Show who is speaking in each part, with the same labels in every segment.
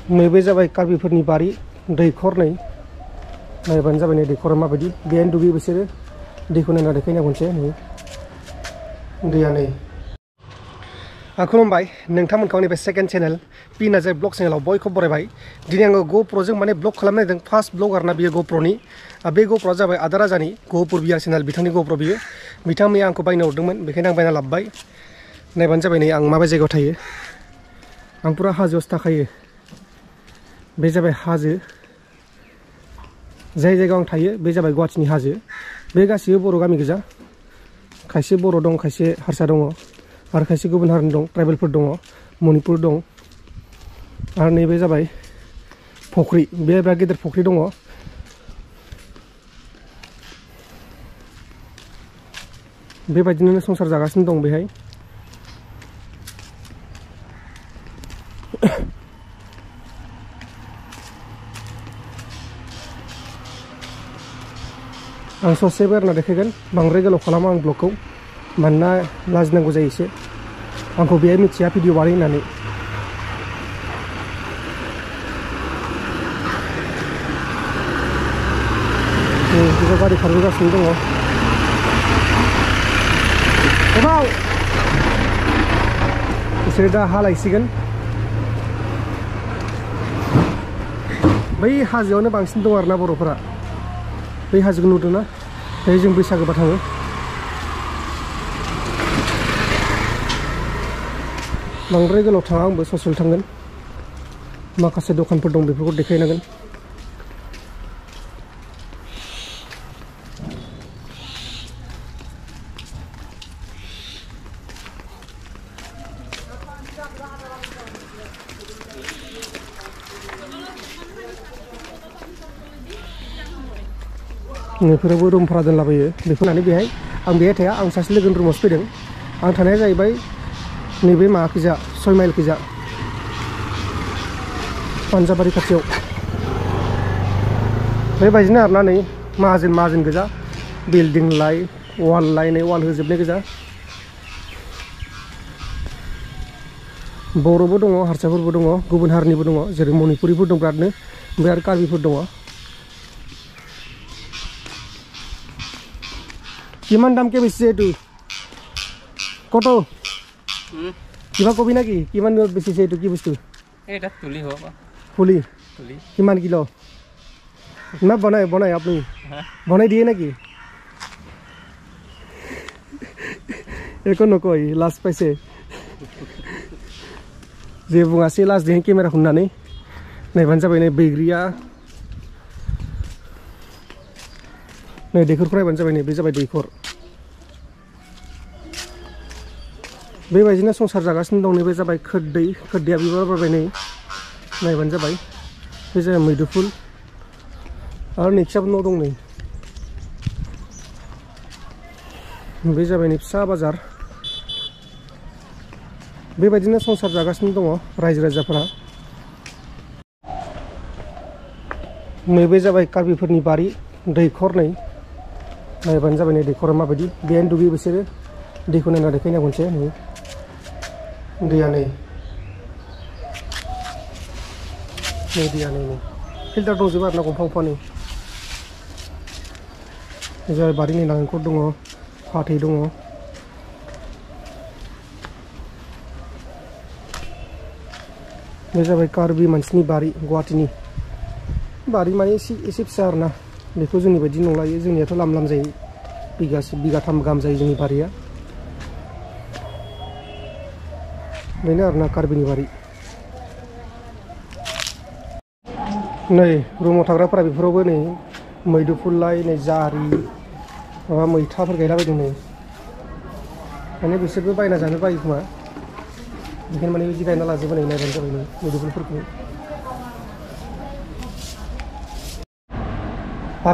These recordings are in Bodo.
Speaker 1: नैबे जाबाय कार्बिफोरनि बारि दैखर नै नायबानो जाबाय नै दैखरा माबायदि बेहायनो दुगैयो बिसोरो दैखौ नायना देखायना खनसे नै दैया नै खुलुमबाय नोंथांमोनखौ आंनि बे second channel P Narzary blog चेनेलाव बयखौबो बरायबाय दिनै आङो ग'प्र'जों माने ब्लग खालामनो नागिरदों फार्स्ट ब्लग आरोना बियो ग'प्र'नि बे ग'प्र'आ जाबाय आदा राजानि ग'पुर बिआर चेनेल बिथांनि ग'प्र' बियो बिथाङा मैया आंखौ बायनो हरदोंमोन बेखायनो आं बायना लाबोबाय नायबानो जाबाय नै आं माबे जायगायाव थायो आं पुरा हाजोआवसो थाखायो बे जाबाय हाजो जाय जायगायाव आं थायो बे जाबाय गुवाहाटीनि हाजो बे गासिबो बर' गामि गोजा खायसे बर' दं खायसे हारसा दङ आरो खायसे गुबुन हारिनि दं ट्राइबेलफोर दङ मणिपुर दं आरो नैबे जाबाय फख्रि बे बिराद गिदिर फख्रि दङ बेबायदिनो संसार जागासिनो दं बेहाय आं ससे बेरायना देखायगोन बांद्राय गोलाव खालामा आं ब्लगखौ मानोना लाजिनांगौ जायो एसे आंखौ बेहाय मिथिया भिडिअ बानाय होननानै बिदिनो गारि खारबोगासिनो दङ गोबाव बिसोरो दा हा लायसिगोन बै हाजोआवनो बांसिन दं आरोना बर'फोरा बै हाजोखौ नुदोंना बेहाय जों बैसागोबा थाङो बांद्राय गोलाव थाङा आंबो ससेल थांगोन माखासे दखानफोर दं बेफोरखौ देखायनांगोन बेफोरावबो रुम भारा दोनलाबायो बेखौ होननानै बेहाय आं बेहाय थाया आं सासे लोगोनि रुमावसो फैदों आं थानाया जाहैबाय नैबे माबाखैजा 6 माइल खैजा पान्जाबारि खाथियाव बेबायदिनो आरोना नै माहाजोन गोजा बिल्डिं लाय वाल लायनाय वाल होजोबनाय गोजा बर'बो दङ हारसाफोरबो दङ गुबुन हारिनिबो दङ जेरै मणिपुरिफोर दं बिरादनो ओमफ्राय आरो कार्बिफोर दङ কিমান দাম কে বেচিছে এইটো কত কিবা কবি নাকি কিমান বেচিছে এইটো কি বস্তু
Speaker 2: এটা তুলি হ'ব
Speaker 1: ফুলি কিমান কিলো না বনাই আপনি বনাই দিয়ে নাকি একো নকয় লাজ পাইছে যে বুঙাছে লাজ দিয়ে কেমেৰা খুননাनै नायबानो जाबाय नै बैग्रिया नै दैखरखौ नायबानो जाबाय नै बे जाबाय दैखर बेबायदिनो संसार जागासिनो दं नैबे जाबाय खोरदैया बिबार बारबाय नै नायबानो जाबाय बे जाबाय मैदुफुल आरो नै फिसाबो न' दं नै बे जाबाय नै फिसा बाजार बेबायदिनो संसार जागासिनो दङ रायजो राजाफोरा नैबे जाबाय कार्बिफोरनि बारि दैखर नै नायबानो जाबाय नै दैखरा माबायदि बेहायनो दुगैयो बिसोरो दैखौ नायना देखायना खनसे नै दैया नै दैया नै फिल्टार दंजोबो आरोना गंफा गंफा नै जाबाय बारिनि नारेंखल दङ फाथै दङ बे जाबाय कार्बि मानसिनि बारि गुवाहाटीनि बारि माने एसे फिसा आरोना बेखौ जोंनि बायदि नंलायो जोंनियाथ' लाम जायो बिगाथाम गाहाम जायो जोंनि बारिया बेनो आरोना कार्बिनि बारि नै रुमाव थाग्राफोरा बेफोरावबो नै मैदुफुल लाय नै जारि माबा मैथाफोर गायलाबायदों नै माने बिसोरबो बायना जानो बायो खोमा बेखायनो माने बिदि गायना लाजोबो नै नायबानो जाबाय नै मैदुफुलफोरखौ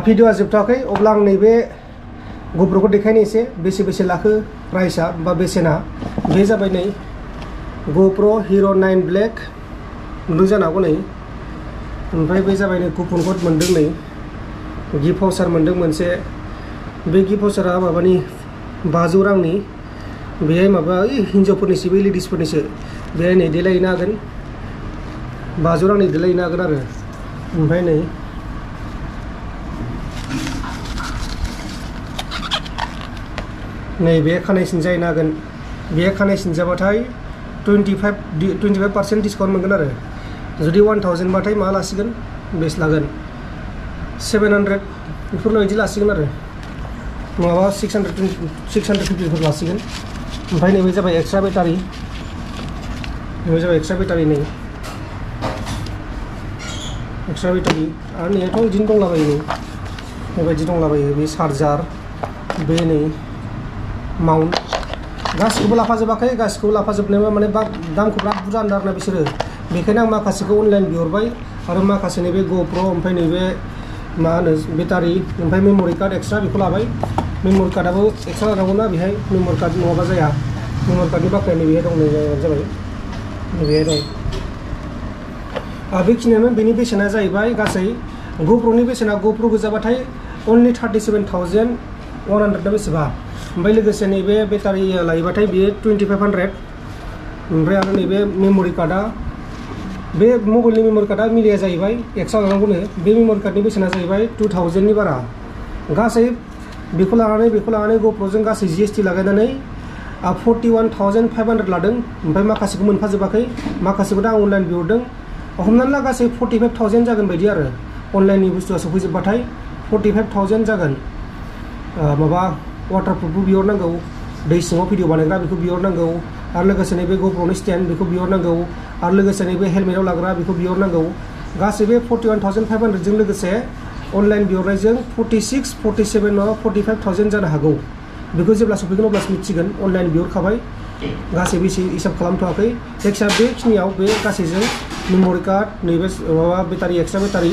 Speaker 1: भिडिअआ जोबथ'वाखै अब्ला आं नैबे ग'प्र'खौ देखायनो एसे बेसे लाखो प्राइसआ बा बेसेना बे जाबाय नै ग'प्र' हिर' 9 ब्लेक नुदों जानो हागौ नै ओमफ्राय बे जाबाय नै कुपन कड मोनदों नै गिफ्ट भाउचार मोनदों मोनसे बे गिफ्ट भाउचारा माबानि 500 रांनि बेहाय माबा हिन्जावफोरनिसो बै लेडिसफोरनिसो बेहाय नै देलायहैनो हागोन 500 रांनि देलायनो हागोन आरो ओमफ्राय नै नैबे खानाय सिनजाहैनो हागोन बे खानाय सिनजाबाथाय 25% डिसकाउन्ट मोनगोन आरो जुदि 1000 बाथाय मा लासिगोन बेस लागोन 700 बेफोरबायदि लासिगोन आरो नङाबा 650 फोर लासिगोन ओमफ्राय नैबे जाबाय एक्सट्रा बेटारि नैबे जाबाय एक्सट्रा बेटारि नै एक्सट्रा बेटारि आरो नैयाथ' बिदिनो दंलाबायो नै बेबायदि दंलाबायो बे चार्जार बे नै माउन्ट गासिखौबो लाफाजोबाखै गासिखौबो लाफाजोबनायबा माने दामखौ बिराद बुरजा होनदों आरोना बिसोरो बेखायनो आं माखासेखौ अनलाइन बिहरबाय आरो माखासे नैबे GoPro ओमफ्राय नैबे मा होनो बेटारि ओमफ्राय मेम'रि कार्ड एक्सट्रा बेखौ लाबाय मेम'रि कार्डआबो एक्सट्रा लानांगौना बेहाय मेम'रि कार्ड नङाबा जाया मेम'रि कार्डनि बाख्रिया नैबेहाय दं नै जाबाय नैबेहाय दं बेखिनियानो बेनि बेसेना जाहैबाय गासै GoProनि बेसेना GoPro गोजाबाथाय अनलि 37,100 ना बेसेबा ओमफ्राय लोगोसे नैबे बेटारि लायोबाथाय बेयो 2500 ओमफ्राय आरो नैबे मेम'रि कार्डआ बे मबाइलनि मेम'रि कार्डआ मिलाया जाहैबाय एक्सट्रा लानांगौनो बे मेम'रि कार्डनि बेसेना जाहैबाय 2000नि बारा गासै बेखौ लानानै GoProजों गासै GST लागायनानै 41,500 लादों ओमफ्राय माखासेखौ मोनफाजोबाखै माखासेखौ दा आं अनलाइन बिहरदों हमनानै ला गासै 45,000 जागोन बायदि आरो अनलाइननि बुस्थुआ सफैजोबबाथाय 45,000 जागोन माबा वाटारप्रुफबो बिहरनांगौ दै सिङाव भिडिअ बानायग्रा बेखौ बिहरनांगौ आरो लोगोसे नैबे GoProनि स्टेन्ड बेखौ बिहरनांगौ आरो लोगोसे नैबे हेलमेटाव लाग्रा बेखौ बिहरनांगौ गासै बे 41,500 जों लोगोसे अनलाइन बिहरनायजों 46, 47 नङाबा 45,000 जानो हागौ बेखौ जेब्ला सफैगोन अब्लासो मिथिगोन अनलाइन बिहरखाबाय गासै बेसे हिसाब खालामथ'वाखै जायखिजाया बेखिनियाव बे गासैजों मेम'रि कार्ड नैबे माबा बेटारि एक्सट्रा बेटारि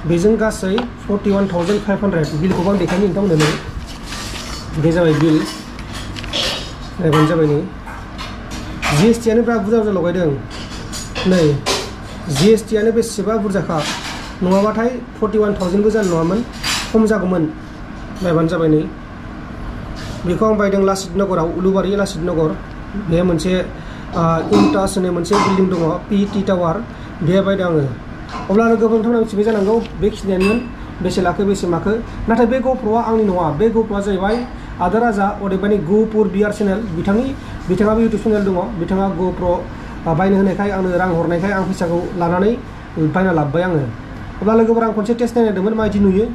Speaker 1: बेजों गासै 41,500 बिलखौबो आं देखायनो नोंथांमोननो बे जाबाय बिल नायबानो जाबाय नै GSTआनो बिराद बुरजा लगायदों नै GSTआनो बेसेबा बुरजाखा नङाबाथाय 41,000बो जानाय नङामोन खम जागौमोन नायबानो जाबाय नै बेखौ आं बायदों लासित नगराव उलुबारि लासित नगर बे मोनसे इन्टास होननाय मोनसे बिल्डिं दङ PET टावार बेहाय बायदों आङो अब्लानो गोबांथार मिथिबाय जानांगौ बेखिनियानोमोन बेसे लाखो बेसे माखो नाथाय बे GoProआ आंनि नङा बे GoProआ जाहैबाय आदा राजा अदेबानि गुपुर बिआर चेनेल बिथाङाबो इउटुब चेनेल दङ बिथाङा GoPro बायनो होनायखाय आंनो रां हरनायखाय आं फैसाखौ लानानै बायना लाबोबाय आङो अब्ला लोगोफोर आं खनसे टेस्ट नायनायदोंमोन माबायदि नुयो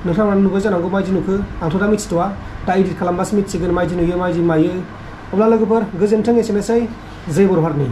Speaker 1: नोंथाङा नुबाय जानांगौ माबायदि नुखो आंथ' दा मिथिथ'वा दा एडिट खालामबासो मिथिगोन माबायदि नुयो माबायदि मायो अब्ला लोगोफोर गोजोन्थों एसेनोसै जय बर' हारिनि